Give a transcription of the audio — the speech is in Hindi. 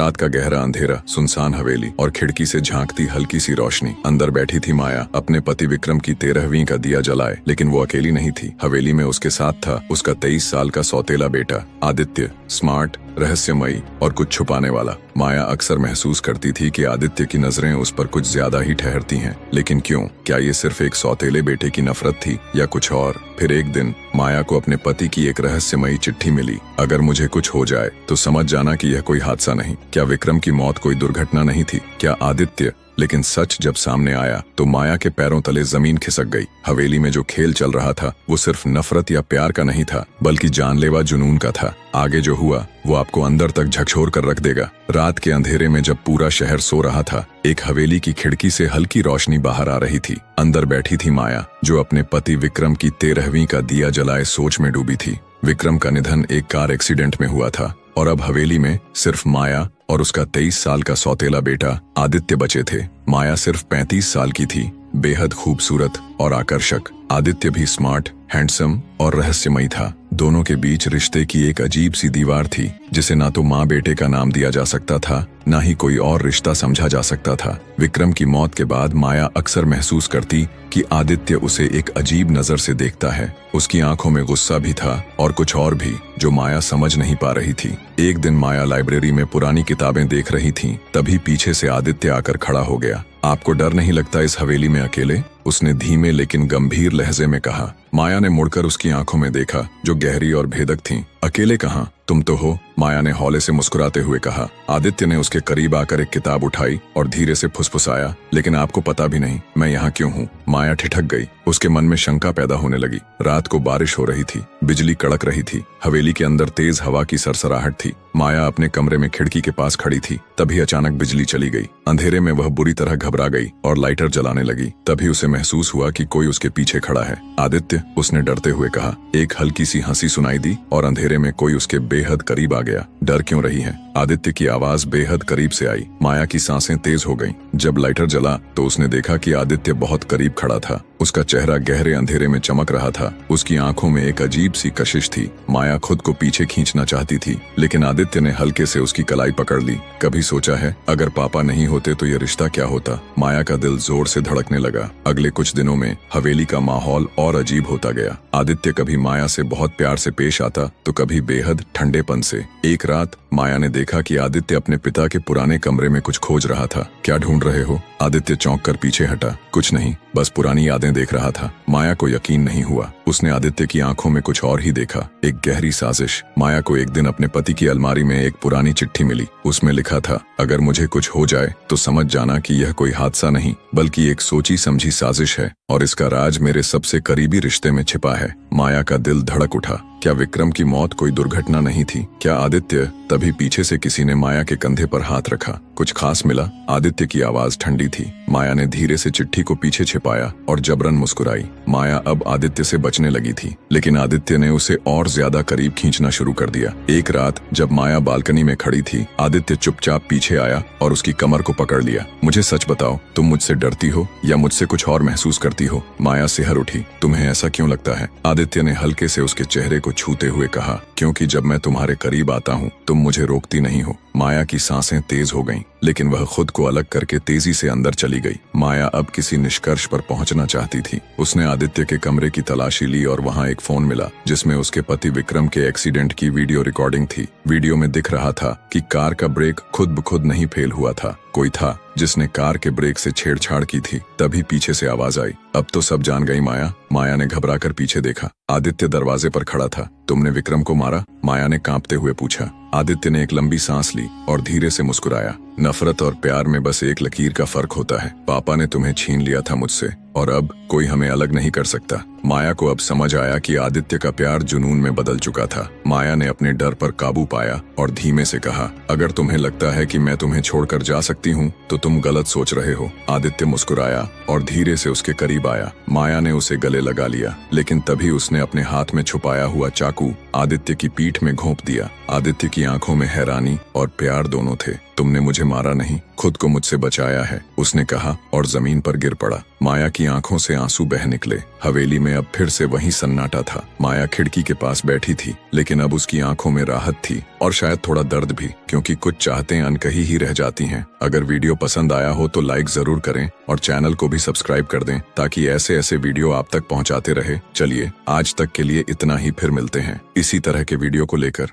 रात का गहरा अंधेरा, सुनसान हवेली और खिड़की से झांकती हल्की सी रोशनी। अंदर बैठी थी माया अपने पति विक्रम की 13वीं का दिया जलाए, लेकिन वो अकेली नहीं थी। हवेली में उसके साथ था उसका 23 साल का सौतेला बेटा आदित्य, स्मार्ट, रहस्यमयी और कुछ छुपाने वाला। माया अक्सर महसूस करती थी कि आदित्य की नजरें उस पर कुछ ज्यादा ही ठहरती हैं, लेकिन क्यों? क्या ये सिर्फ एक सौतेले बेटे की नफरत थी या कुछ और? फिर एक दिन माया को अपने पति की एक रहस्यमयी चिट्ठी मिली। अगर मुझे कुछ हो जाए तो समझ जाना कि यह कोई हादसा नहीं। क्या विक्रम की मौत कोई दुर्घटना नहीं थी? क्या आदित्य? लेकिन सच जब सामने आया तो माया के पैरों तले जमीन खिसक गई। हवेली में जो खेल चल रहा था वो सिर्फ नफरत या प्यार का नहीं था, बल्कि जानलेवा जुनून का था। आगे जो हुआ वो आपको अंदर तक झकझोर कर रख देगा। रात के अंधेरे में जब पूरा शहर सो रहा था, एक हवेली की खिड़की से हल्की रोशनी बाहर आ रही थी। अंदर बैठी थी माया, जो अपने पति विक्रम की 13वीं का दिया जलाए सोच में डूबी थी। विक्रम का निधन एक कार एक्सीडेंट में हुआ था और अब हवेली में सिर्फ माया और उसका 23 साल का सौतेला बेटा आदित्य बचे थे। माया सिर्फ 35 साल की थी, बेहद खूबसूरत और आकर्षक। आदित्य भी स्मार्ट, हैंडसम और रहस्यमयी था। दोनों के बीच रिश्ते की एक अजीब सी दीवार थी, जिसे ना तो माँ बेटे का नाम दिया जा सकता था, ना ही कोई और रिश्ता समझा जा सकता था। विक्रम की मौत के बाद माया अक्सर महसूस करती कि आदित्य उसे एक अजीब नजर से देखता है। उसकी आंखों में गुस्सा भी था और कुछ और भी जो माया समझ नहीं पा रही थी। एक दिन माया लाइब्रेरी में पुरानी किताबें देख रही थी, तभी पीछे से आदित्य आकर खड़ा हो गया। आपको डर नहीं लगता इस हवेली में अकेले? उसने धीमे लेकिन गंभीर लहजे में कहा। माया ने मुड़कर उसकी आंखों में देखा, जो गहरी और भेदक थीं। अकेले कहाँ? तुम तो हो, माया ने हौले से मुस्कुराते हुए कहा। आदित्य ने उसके करीब आकर एक किताब उठाई और धीरे से फुसफुसाया, लेकिन आपको पता भी नहीं मैं यहाँ क्यों हूँ? माया ठिठक गई। उसके मन में शंका पैदा होने लगी। रात को बारिश हो रही थी, बिजली कड़क रही थी, हवेली के अंदर तेज हवा की सरसराहट थी। माया अपने कमरे में खिड़की के पास खड़ी थी, तभी अचानक बिजली चली गई। अंधेरे में वह बुरी तरह घबरा गई और लाइटर जलाने लगी। तभी उसे महसूस हुआ कि कोई उसके पीछे खड़ा है। आदित्य, उसने डरते हुए कहा। एक हल्की सी हंसी सुनाई दी और अंधेरे में कोई उसके बेहद करीब आ गया। डर क्यों रही है? आदित्य की आवाज बेहद करीब से आई। माया की सांसें तेज हो गईं। जब लाइटर जला तो उसने देखा कि आदित्य बहुत करीब खड़ा था। उसका चेहरा गहरे अंधेरे में चमक रहा था। उसकी आंखों में एक अजीब सी कशिश थी। माया खुद को पीछे खींचना चाहती थी, लेकिन आदित्य ने हल्के से उसकी कलाई पकड़ ली। कभी सोचा है अगर पापा नहीं होते तो ये रिश्ता क्या होता? माया का दिल जोर से धड़कने लगा। अगले कुछ दिनों में हवेली का माहौल और अजीब होता गया। आदित्य कभी माया से बहुत प्यार से पेश आता तो कभी बेहद ठंडेपन से। एक रात माया ने देखा कि आदित्य अपने पिता के पुराने कमरे में कुछ खोज रहा था। क्या ढूंढ रहे हो? आदित्य चौंक कर पीछे हटा। कुछ नहीं, बस पुरानी यादें देख रहा था। माया को यकीन नहीं हुआ। उसने आदित्य की आंखों में कुछ और ही देखा, एक गहरी साजिश। माया को एक दिन अपने पति की अलमारी में एक पुरानी चिट्ठी मिली। उसमें लिखा था, अगर मुझे कुछ हो जाए तो समझ जाना कि यह कोई हादसा नहीं, बल्कि एक सोची समझी साजिश है और इसका राज मेरे सबसे करीबी रिश्ते में छिपा है। माया का दिल धड़क उठा। क्या विक्रम की मौत कोई दुर्घटना नहीं थी? क्या आदित्य? तभी पीछे से किसी ने माया के कंधे पर हाथ रखा। कुछ खास मिला? आदित्य की आवाज ठंडी थी। माया ने धीरे से चिट्ठी को पीछे छिपाया और जबरन मुस्कुराई। माया अब आदित्य से बचने लगी थी, लेकिन आदित्य ने उसे और ज्यादा करीब खींचना शुरू कर दिया। एक रात जब माया बालकनी में खड़ी थी, आदित्य चुपचाप पीछे आया और उसकी कमर को पकड़ लिया। मुझे सच बताओ, तुम मुझसे डरती हो या मुझसे कुछ और महसूस करती हो? माया सिहर उठी। तुम्हें ऐसा क्यों लगता है? आदित्य ने हल्के से उसके चेहरे को छूते हुए कहा, क्योंकि जब मैं तुम्हारे करीब आता हूँ तुम मुझे रोकती नहीं हो। माया की सांसें तेज हो गईं, लेकिन वह खुद को अलग करके तेजी से अंदर चली गई। माया अब किसी निष्कर्ष पर पहुंचना चाहती थी। उसने आदित्य के कमरे की तलाशी ली और वहां एक फोन मिला, जिसमें उसके पति विक्रम के एक्सीडेंट की वीडियो रिकॉर्डिंग थी। वीडियो में दिख रहा था कि कार का ब्रेक खुद ब खुद नहीं फेल हुआ था, कोई था जिसने कार के ब्रेक से छेड़छाड़ की थी। तभी पीछे से आवाज आई, अब तो सब जान गई माया। माया ने घबराकर पीछे देखा। आदित्य दरवाजे पर खड़ा था। तुमने विक्रम को मारा? माया ने कांपते हुए पूछा। आदित्य ने एक लंबी सांस ली और धीरे से मुस्कुराया। नफरत और प्यार में बस एक लकीर का फर्क होता है। पापा ने तुम्हें छीन लिया था मुझसे और अब कोई हमें अलग नहीं कर सकता। माया को अब समझ आया कि आदित्य का प्यार जुनून में बदल चुका था। माया ने अपने डर पर काबू पाया और धीमे से कहा, अगर तुम्हें लगता है कि मैं तुम्हें छोड़कर जा सकती हूँ तो तुम गलत सोच रहे हो। आदित्य मुस्कुराया और धीरे से उसके करीब आया। माया ने उसे गले लगा लिया, लेकिन तभी उसने अपने हाथ में छुपाया हुआ चाकू आदित्य की पीठ में घोंप दिया। आदित्य की आंखों में हैरानी और प्यार दोनों थे। तुमने मुझे मारा नहीं, खुद को मुझसे बचाया है, उसने कहा और जमीन पर गिर पड़ा। माया की की आंखों से आंसू बह निकले। हवेली में अब फिर से वही सन्नाटा था। माया खिड़की के पास बैठी थी, लेकिन अब उसकी आंखों में राहत थी और शायद थोड़ा दर्द भी, क्योंकि कुछ चाहतें अनकही ही रह जाती हैं। अगर वीडियो पसंद आया हो तो लाइक जरूर करें और चैनल को भी सब्सक्राइब कर दें, ताकि ऐसे ऐसे वीडियो आप तक पहुंचाते रहे। चलिए आज तक के लिए इतना ही, फिर मिलते हैं इसी तरह के वीडियो को लेकर।